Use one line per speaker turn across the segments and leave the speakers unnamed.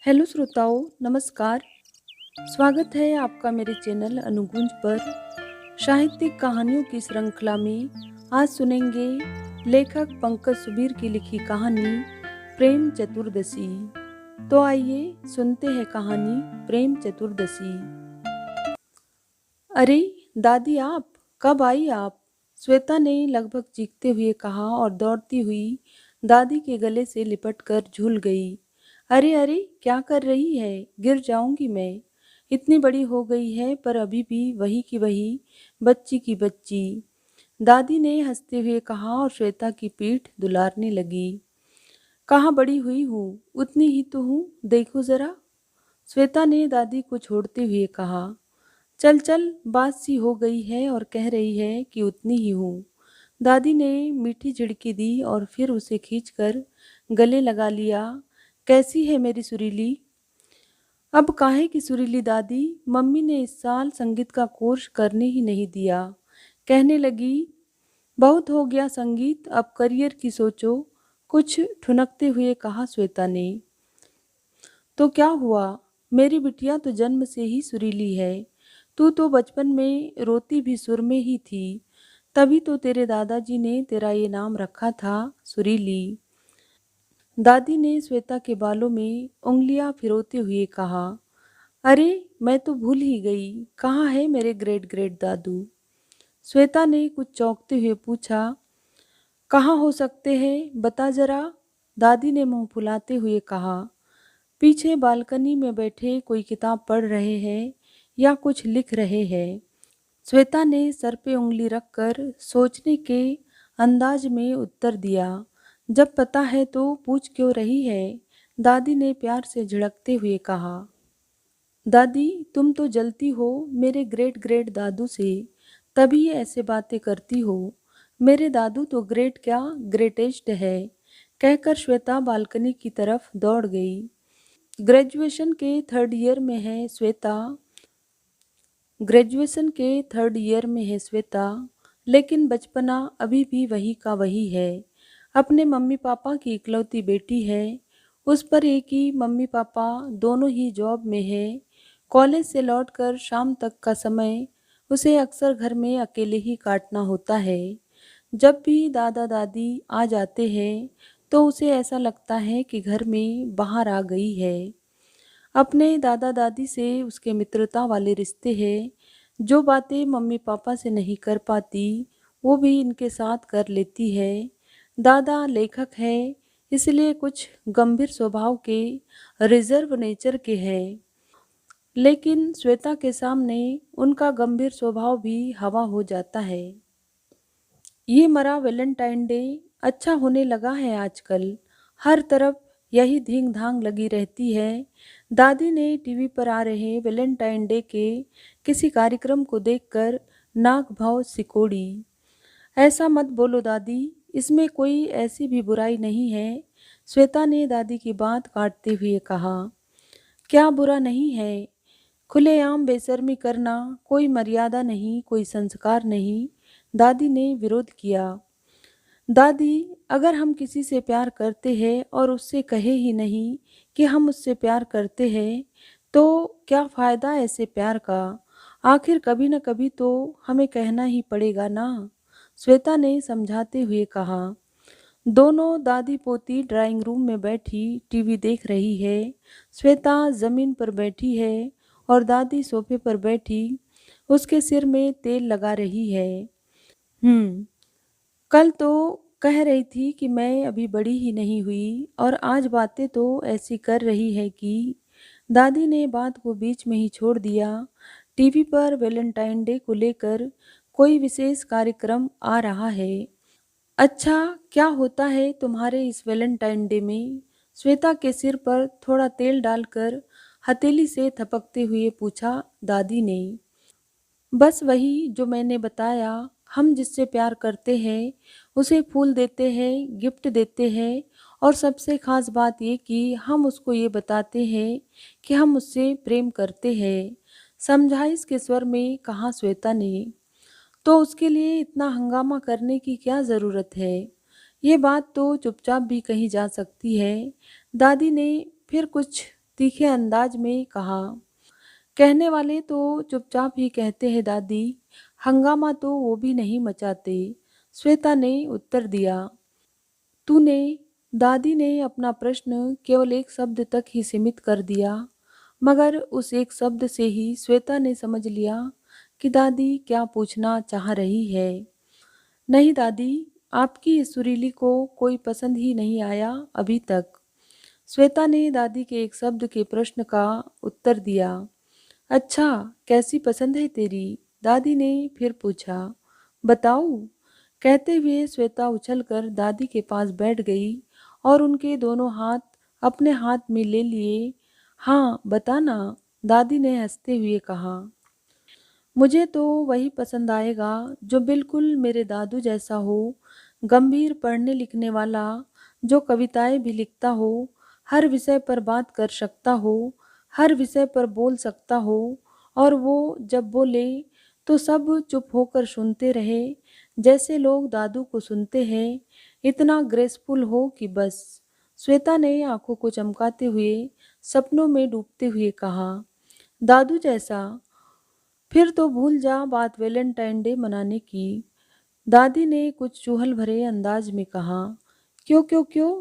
Hello श्रोताओं, नमस्कार। स्वागत है आपका मेरे चैनल अनुगुंज पर। साहित्यिक कहानियों की श्रृंखला में आज सुनेंगे लेखक पंकज सुबीर की लिखी कहानी प्रेम चतुर्दशी। तो आइए सुनते हैं कहानी प्रेम चतुर्दशी। अरे दादी, आप कब आई आप? श्वेता ने लगभग चीखते हुए कहा और दौड़ती हुई दादी के गले से लिपटकर झूल गई। अरे अरे, क्या कर रही है? गिर जाऊंगी मैं। इतनी बड़ी हो गई है पर अभी भी वही की वही बच्ची की बच्ची। दादी ने हंसते हुए कहा और श्वेता की पीठ दुलारने लगी। कहाँ बड़ी हुई हूँ, उतनी ही तो हूँ, देखो जरा। श्वेता ने दादी को छोड़ते हुए कहा। चल चल, बात सी हो गई है और कह रही है कि उतनी ही हूँ। दादी ने मीठी झिड़की दी और फिर उसे खींचकर गले लगा लिया। कैसी है मेरी सुरीली? अब काहे की सुरीली दादी? मम्मी ने इस साल संगीत का कोर्स करने ही नहीं दिया। कहने लगी, बहुत हो गया संगीत, अब करियर की सोचो। कुछ ठुनकते हुए कहा श्वेता ने। तो क्या हुआ? मेरी बिटिया तो जन्म से ही सुरीली है। तू तो बचपन में रोती भी सुर में ही थी। तभी तो तेरे दादाजी ने तेरा ये नाम रखा था, सुरीली। दादी ने श्वेता के बालों में उंगलियां फिरोते हुए कहा। अरे, मैं तो भूल ही गई, कहाँ है मेरे ग्रेट ग्रेट दादू? श्वेता ने कुछ चौंकते हुए पूछा। कहाँ हो सकते हैं, बता जरा। दादी ने मुंह फुलाते हुए कहा। पीछे बालकनी में बैठे कोई किताब पढ़ रहे हैं या कुछ लिख रहे हैं। श्वेता ने सर पे उंगली रखकर सोचने के अंदाज में उत्तर दिया। जब पता है तो पूछ क्यों रही है? दादी ने प्यार से झिड़कते हुए कहा। दादी, तुम तो जलती हो मेरे ग्रेट ग्रेट दादू से, तभी ऐसे बातें करती हो। मेरे दादू तो ग्रेट क्या, ग्रेटेस्ट है। कहकर श्वेता बालकनी की तरफ दौड़ गई। ग्रेजुएशन के थर्ड ईयर में है श्वेता। ग्रेजुएशन के थर्ड ईयर में है श्वेता, लेकिन बचपना अभी भी वही का वही है। अपने मम्मी पापा की इकलौती बेटी है। उस पर एक ही मम्मी पापा दोनों ही जॉब में है। कॉलेज से लौटकर शाम तक का समय उसे अक्सर घर में अकेले ही काटना होता है। जब भी दादा दादी आ जाते हैं तो उसे ऐसा लगता है कि घर में बाहर आ गई है। अपने दादा दादी से उसके मित्रता वाले रिश्ते हैं। जो बातें मम्मी पापा से नहीं कर पाती वो भी इनके साथ कर लेती है। दादा लेखक है, इसलिए कुछ गंभीर स्वभाव के, रिजर्व नेचर के हैं। लेकिन श्वेता के सामने उनका गंभीर स्वभाव भी हवा हो जाता है। ये मरा वैलेंटाइन डे अच्छा होने लगा है आजकल। हर तरफ यही धींग धांग लगी रहती है। दादी ने टीवी पर आ रहे वैलेंटाइन डे के किसी कार्यक्रम को देखकर नाक भाव सिकोड़ी। ऐसा मत बोलो दादी, इसमें कोई ऐसी भी बुराई नहीं है। श्वेता ने दादी की बात काटते हुए कहा। क्या बुरा नहीं है? खुलेआम बेशर्मी करना कोई मर्यादा नहीं, कोई संस्कार नहीं। दादी ने विरोध किया। दादी, अगर हम किसी से प्यार करते हैं और उससे कहे ही नहीं कि हम उससे प्यार करते हैं, तो क्या फ़ायदा ऐसे प्यार का? आखिर कभी न कभी तो हमें कहना ही पड़ेगा ना। श्वेता ने समझाते हुए कहा। दोनों दादी पोती ड्राइंग रूम में बैठी टीवी देख रही है। श्वेता जमीन पर बैठी है और दादी सोफे पर बैठी उसके सिर में तेल लगा रही है। कल तो कह रही थी कि मैं अभी बड़ी ही नहीं हुई और आज बातें तो ऐसी कर रही है कि। दादी ने बात को बीच में ही छोड़ दिया। टीवी पर वैलेंटाइन डे को लेकर कोई विशेष कार्यक्रम आ रहा है। अच्छा, क्या होता है तुम्हारे इस वैलेंटाइन डे में? श्वेता के सिर पर थोड़ा तेल डालकर हथेली से थपकते हुए पूछा दादी ने। बस वही जो मैंने बताया। हम जिससे प्यार करते हैं उसे फूल देते हैं, गिफ्ट देते हैं, और सबसे खास बात ये कि हम उसको ये बताते हैं कि हम उससे प्रेम करते हैं। समझाइश के स्वर में कहा श्वेता ने। तो उसके लिए इतना हंगामा करने की क्या ज़रूरत है? ये बात तो चुपचाप भी कही जा सकती है। दादी ने फिर कुछ तीखे अंदाज में कहा। कहने वाले तो चुपचाप ही कहते हैं दादी, हंगामा तो वो भी नहीं मचाते। श्वेता ने उत्तर दिया। तूने दादी ने अपना प्रश्न केवल एक शब्द तक ही सीमित कर दिया, मगर उस एक शब्द से ही श्वेता ने समझ लिया कि दादी क्या पूछना चाह रही है। नहीं दादी, आपकी इस सुरीली को कोई पसंद ही नहीं आया अभी तक। श्वेता ने दादी के एक शब्द के प्रश्न का उत्तर दिया। अच्छा, कैसी पसंद है तेरी? दादी ने फिर पूछा। बताऊं? कहते हुए श्वेता उछलकर दादी के पास बैठ गई और उनके दोनों हाथ अपने हाथ में ले लिए। हाँ बताना, दादी ने हंसते हुए कहा। मुझे तो वही पसंद आएगा जो बिल्कुल मेरे दादू जैसा हो, गंभीर, पढ़ने लिखने वाला, जो कविताएं भी लिखता हो, हर विषय पर बात कर सकता हो, हर विषय पर बोल सकता हो, और वो जब बोले तो सब चुप होकर सुनते रहे, जैसे लोग दादू को सुनते हैं, इतना ग्रेसफुल हो कि बस। श्वेता ने आंखों को चमकाते हुए सपनों में डूबते हुए कहा। दादू जैसा? फिर तो भूल जा बात वैलेंटाइन डे मनाने की, दादी ने कुछ चुहल भरे अंदाज में कहा। क्यों क्यों क्यों?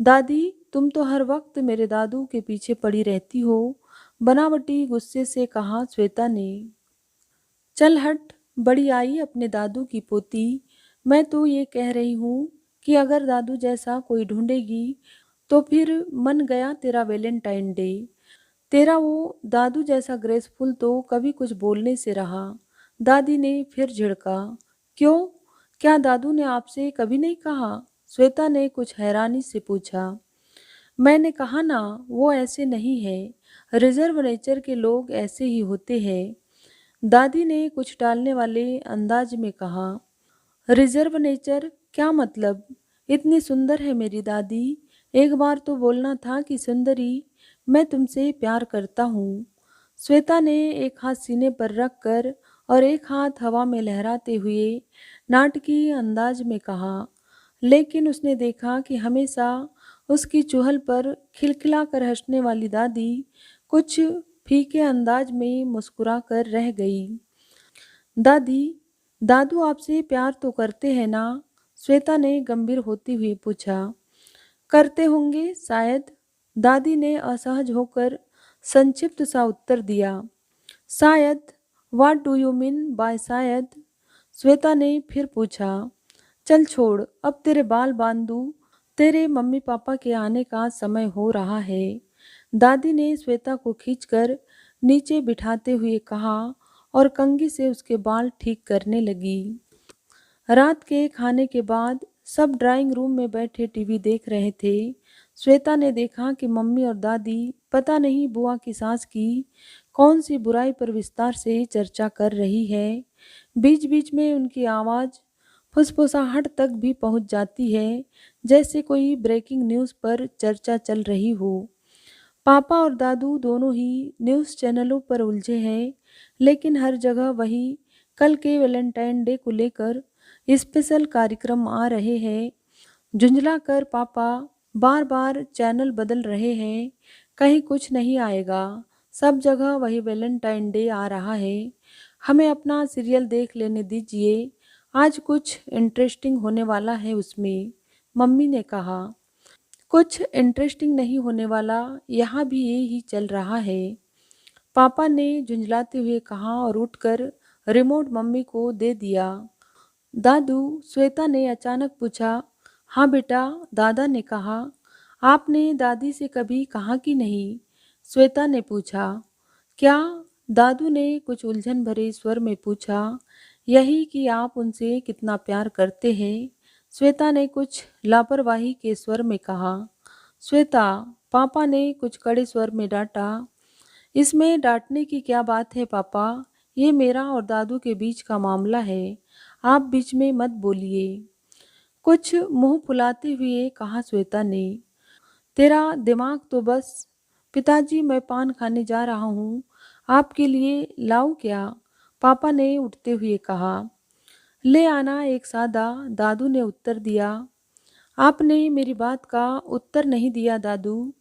दादी, तुम तो हर वक्त मेरे दादू के पीछे पड़ी रहती हो, बनावटी गुस्से से कहा श्वेता ने। चल हट, बड़ी आई अपने दादू की पोती। मैं तो ये कह रही हूँ कि अगर दादू जैसा कोई ढूंढेगी तो फिर मन गया तेरा वैलेंटाइन डे। तेरा वो दादू जैसा ग्रेसफुल तो कभी कुछ बोलने से रहा। दादी ने फिर झिड़का। क्यों? क्या दादू ने आपसे कभी नहीं कहा? श्वेता ने कुछ हैरानी से पूछा। मैंने कहा ना, वो ऐसे नहीं है। रिजर्व नेचर के लोग ऐसे ही होते हैं, दादी ने कुछ टालने वाले अंदाज में कहा। रिजर्व नेचर क्या मतलब? इतनी सुंदर है मेरी दादी, एक बार तो बोलना था कि सुंदरी, मैं तुमसे प्यार करता हूँ। श्वेता ने एक हाथ सीने पर रख कर और एक हाथ हवा में लहराते हुए नाटकीय अंदाज में कहा। लेकिन उसने देखा कि हमेशा उसकी चुहल पर खिलखिला कर हंसने वाली दादी कुछ फीके अंदाज में मुस्कुरा कर रह गई। दादी, दादू आपसे प्यार तो करते हैं ना? श्वेता ने गंभीर होते हुए पूछा। करते होंगे शायद, दादी ने असहज होकर संक्षिप्त सा उत्तर दिया। शायद? What do you mean by शायद? श्वेता ने फिर पूछा। चल छोड़, अब तेरे बाल बांध दूं, तेरे मम्मी पापा के आने का समय हो रहा है, दादी ने श्वेता को खींचकर नीचे बिठाते हुए कहा और कंघी से उसके बाल ठीक करने लगी। रात के खाने के बाद सब ड्राइंग रूम में बैठे टीवी देख रहे थे। श्वेता ने देखा कि मम्मी और दादी पता नहीं बुआ की सास की कौन सी बुराई पर विस्तार से चर्चा कर रही है। बीच बीच में उनकी आवाज़ फुसफुसाहट तक भी पहुंच जाती है, जैसे कोई ब्रेकिंग न्यूज़ पर चर्चा चल रही हो। पापा और दादू दोनों ही न्यूज़ चैनलों पर उलझे हैं, लेकिन हर जगह वही कल के वैलेंटाइन डे को लेकर स्पेशल कार्यक्रम आ रहे हैं। झुंझला कर पापा बार बार चैनल बदल रहे हैं, कहीं कुछ नहीं आएगा, सब जगह वही वैलेंटाइन डे आ रहा है, हमें अपना सीरियल देख लेने दीजिए, आज कुछ इंटरेस्टिंग होने वाला है उसमें, मम्मी ने कहा। कुछ इंटरेस्टिंग नहीं होने वाला, यहाँ भी ये ही चल रहा है, पापा ने झुंझलाते हुए कहा और उठकर रिमोट मम्मी को दे दिया। दादू, श्वेता ने अचानक पूछा। हाँ बेटा, दादा ने कहा। आपने दादी से कभी कहा कि नहीं? श्वेता ने पूछा। क्या? दादू ने कुछ उलझन भरे स्वर में पूछा। यही कि आप उनसे कितना प्यार करते हैं, श्वेता ने कुछ लापरवाही के स्वर में कहा। श्वेता, पापा ने कुछ कड़े स्वर में डांटा। इसमें डांटने की क्या बात है पापा, ये मेरा और दादू के बीच का मामला है, आप बीच में मत बोलिए, कुछ मुंह फुलाते हुए कहा श्वेता ने। तेरा दिमाग तो बस। पिताजी, मैं पान खाने जा रहा हूँ, आपके लिए लाऊं क्या? पापा ने उठते हुए कहा। ले आना एक सादा, दादू ने उत्तर दिया। आपने मेरी बात का उत्तर नहीं दिया दादू,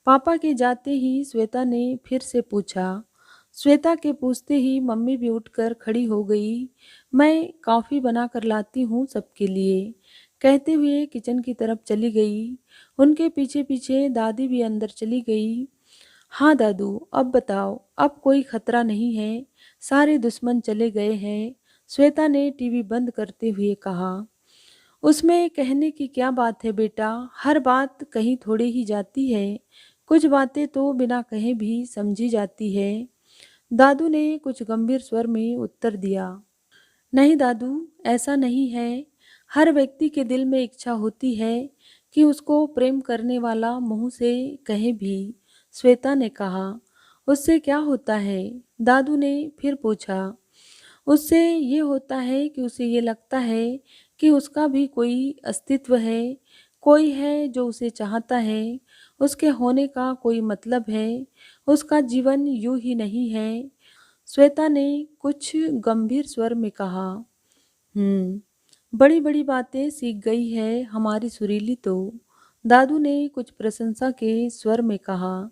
पापा के जाते ही श्वेता ने फिर से पूछा। श्वेता के पूछते ही मम्मी भी उठकर खड़ी हो गई। मैं कॉफ़ी बना कर लाती हूँ सबके लिए, कहते हुए किचन की तरफ चली गई। उनके पीछे पीछे दादी भी अंदर चली गई। हाँ दादू, अब बताओ, अब कोई खतरा नहीं है, सारे दुश्मन चले गए हैं, श्वेता ने टीवी बंद करते हुए कहा। उसमें कहने की क्या बात है बेटा, हर बात कहीं थोड़ी ही जाती है, कुछ बातें तो बिना कहे भी समझी जाती है। दादू ने कुछ गंभीर स्वर में उत्तर दिया। नहीं दादू, ऐसा नहीं है। हर व्यक्ति के दिल में इच्छा होती है कि उसको प्रेम करने वाला मुंह से कहे भी, श्वेता ने कहा। उससे क्या होता है? दादू ने फिर पूछा। उससे ये होता है कि उसे ये लगता है कि उसका भी कोई अस्तित्व है, कोई है जो उसे चाहता है, उसके होने का कोई मतलब है, उसका जीवन यूं ही नहीं है, श्वेता ने कुछ गंभीर स्वर में कहा। बड़ी बड़ी बातें सीख गई है हमारी सुरीली तो, दादू ने कुछ प्रशंसा के स्वर में कहा।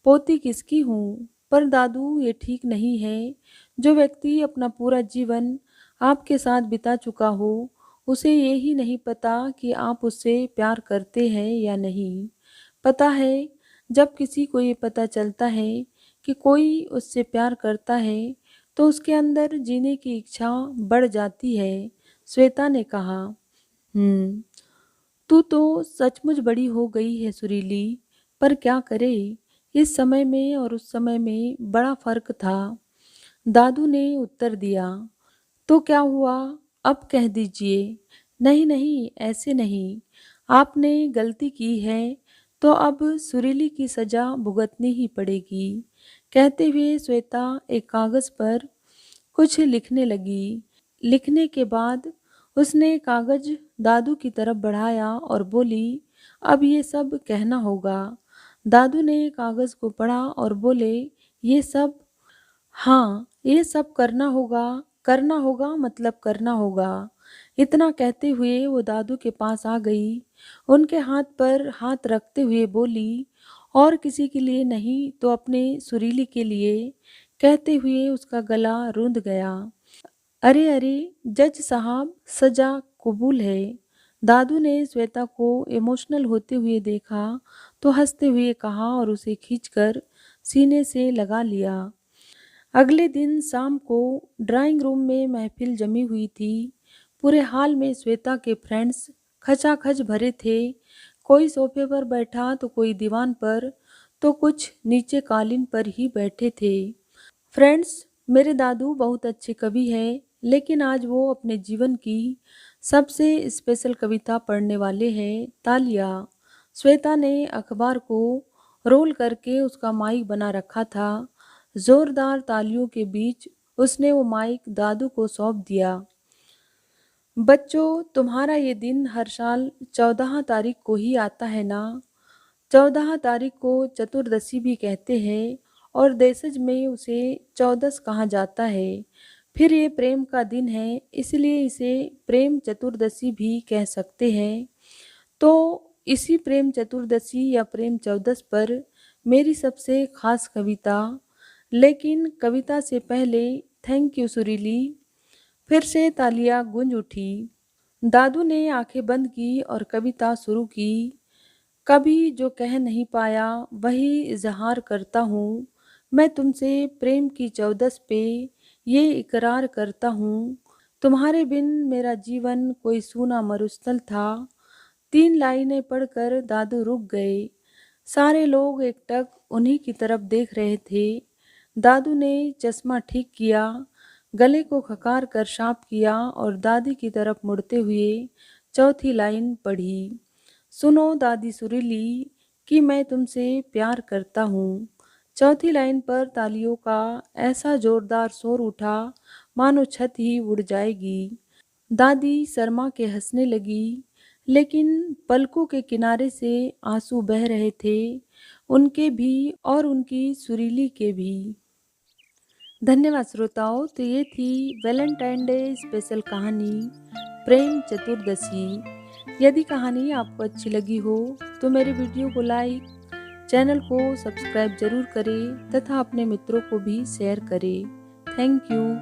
पोती किसकी हूँ, पर दादू ये ठीक नहीं है। जो व्यक्ति अपना पूरा जीवन आपके साथ बिता चुका हो, उसे ये ही नहीं पता कि आप उससे प्यार करते हैं या नहीं। पता है, जब किसी को ये पता चलता है कि कोई उससे प्यार करता है, तो उसके अंदर जीने की इच्छा बढ़ जाती है, श्वेता ने कहा। हम्म तू तो सचमुच बड़ी हो गई है सुरीली, पर क्या करे, इस समय में और उस समय में बड़ा फर्क था, दादू ने उत्तर दिया। तो क्या हुआ, अब कह दीजिए। नहीं नहीं, ऐसे नहीं, आपने गलती की है तो अब सुरीली की सजा भुगतनी ही पड़ेगी, कहते हुए श्वेता एक कागज पर कुछ लिखने लगी। लिखने के बाद उसने कागज दादू की तरफ बढ़ाया और बोली, अब ये सब कहना होगा। दादू ने कागज को पढ़ा और बोले, ये सब? हाँ, ये सब करना होगा, करना होगा मतलब करना होगा। इतना कहते हुए वो दादू के पास आ गई, उनके हाथ पर हाथ रखते हुए बोली, और किसी के लिए नहीं तो अपने सुरीली के लिए, कहते हुए उसका गला रूंध गया। अरे अरे, जज साहब, सजा कबूल है। दादू ने श्वेता को इमोशनल होते हुए देखा तो हंसते हुए कहा और उसे खींचकर सीने से लगा लिया। अगले दिन शाम को ड्राइंग रूम में महफिल जमी हुई थी। पूरे हाल में श्वेता के फ्रेंड्स खचाखच भरे थे। कोई सोफे पर बैठा तो कोई दीवान पर, तो कुछ नीचे कालीन पर ही बैठे थे। फ्रेंड्स, मेरे दादू बहुत अच्छे कवि हैं, लेकिन आज वो अपने जीवन की सबसे स्पेशल कविता पढ़ने वाले हैं। तालियां। श्वेता ने अखबार को रोल करके उसका माइक बना रखा था। जोरदार तालियों के बीच उसने वो माइक दादू को सौंप दिया। बच्चों, तुम्हारा ये दिन हर साल 14 तारीख को ही आता है ना? 14 तारीख को चतुर्दशी भी कहते हैं और देशज में उसे चौदस कहा जाता है। फिर ये प्रेम का दिन है, इसलिए इसे प्रेम चतुर्दशी भी कह सकते हैं। तो इसी प्रेम चतुर्दशी या प्रेम चौदस पर मेरी सबसे खास कविता। लेकिन कविता से पहले थैंक यू सुरीली। फिर से तालियां गूंज उठी। दादू ने आंखें बंद की और कविता शुरू की। कभी जो कह नहीं पाया वही इजहार करता हूँ। मैं तुमसे प्रेम की चौदस पे ये इकरार करता हूँ। तुम्हारे बिन मेरा जीवन कोई सूना मरुस्थल था। 3 लाइनें पढ़कर दादू रुक गए। सारे लोग एकटक उन्हीं की तरफ देख रहे थे। दादू ने चश्मा ठीक किया, गले को खकार कर साफ किया और दादी की तरफ मुड़ते हुए चौथी लाइन पढ़ी। सुनो दादी सुरीली, कि मैं तुमसे प्यार करता हूँ। चौथी लाइन पर तालियों का ऐसा जोरदार शोर उठा मानो छत ही उड़ जाएगी। दादी शर्मा के हंसने लगी, लेकिन पलकों के किनारे से आंसू बह रहे थे, उनके भी और उनकी सुरीली के भी। धन्यवाद श्रोताओं। तो ये थी वैलेंटाइन डे स्पेशल कहानी प्रेम चतुर्दशी। यदि कहानी आपको अच्छी लगी हो तो मेरे वीडियो को लाइक, चैनल को सब्सक्राइब जरूर करें तथा अपने मित्रों को भी शेयर करें। Thank you.